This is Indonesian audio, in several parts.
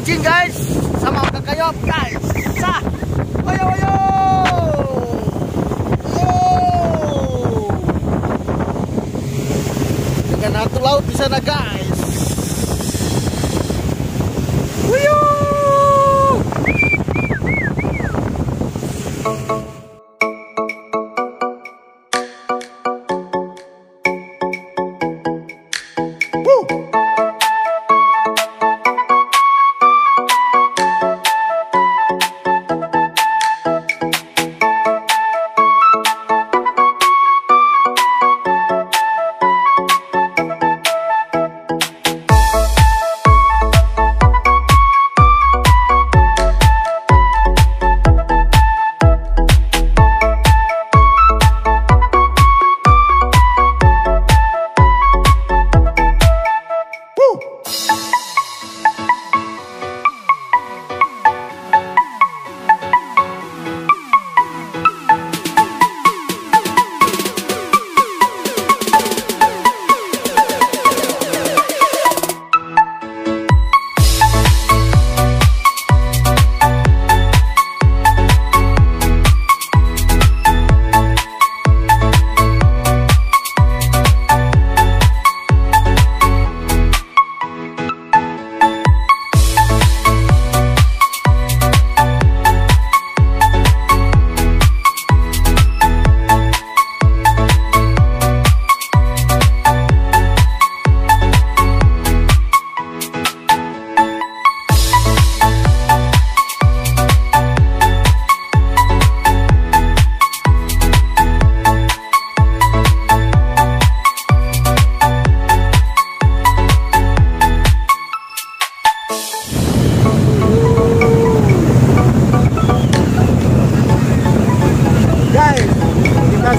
mancing guys, sama kakak Yop guys. Sah, ayo ayo. Dengan hantu laut di sana guys. Wuyuh.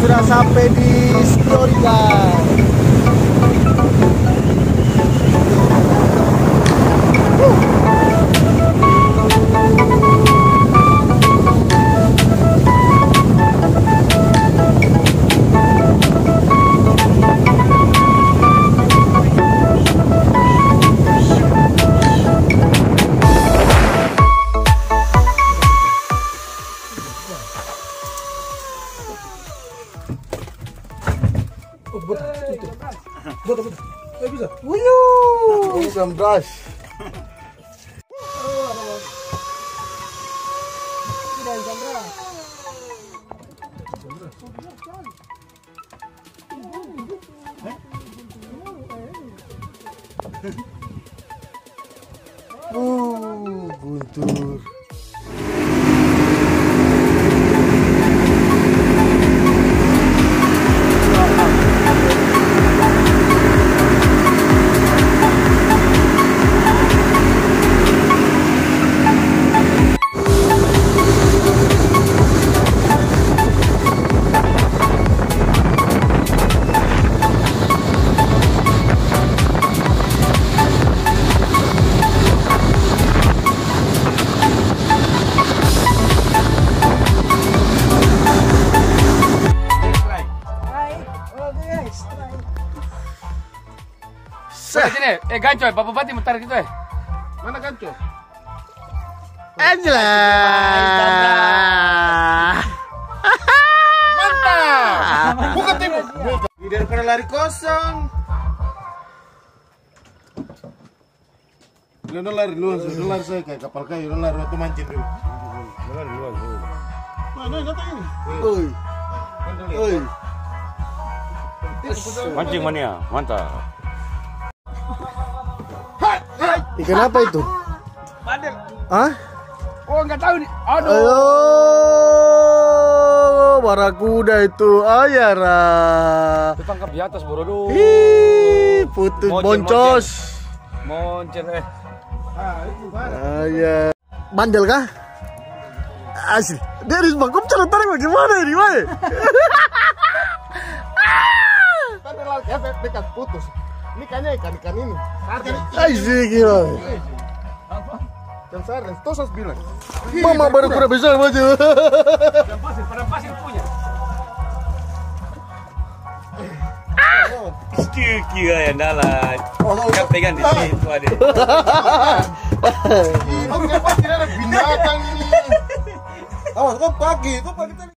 Sudah sampai di Supiori guys. Wuyuh, jam brush. Guntur. Sini, ganco, Pak Bupati mau tarik itu Mana ganco? Angela. Mantap. Buka tim. Daripada lari kosong. Udah lari luas, udah lari saya kayak kapal kayu, udah lari waktu mancing dulu. Udah lari luas. Mana datang ini? Oi. Oi. mancing mania, mantap. Ikan apa itu? Bandel. Hah? Oh, nggak tahu nih. Aduh. Ayo, barakuda itu, ayara. Ditangkap di atas, bro. Ih, putus boncos. Moncen Ayah. Bandel kah? Asli. Dia harus bangkup cara tarik bagaimana ini, Wai? Kan efek dekat putus. Ini kayaknya ikan ini. Asli gila. Ikan sarden, tosas bilang. Mama baru kurang besar baju. Pada pasir punya. Sticky ya dalam. Kau pegang di situ ada. Ini pasti ada binatang ini. Awas, kau pagi tadi.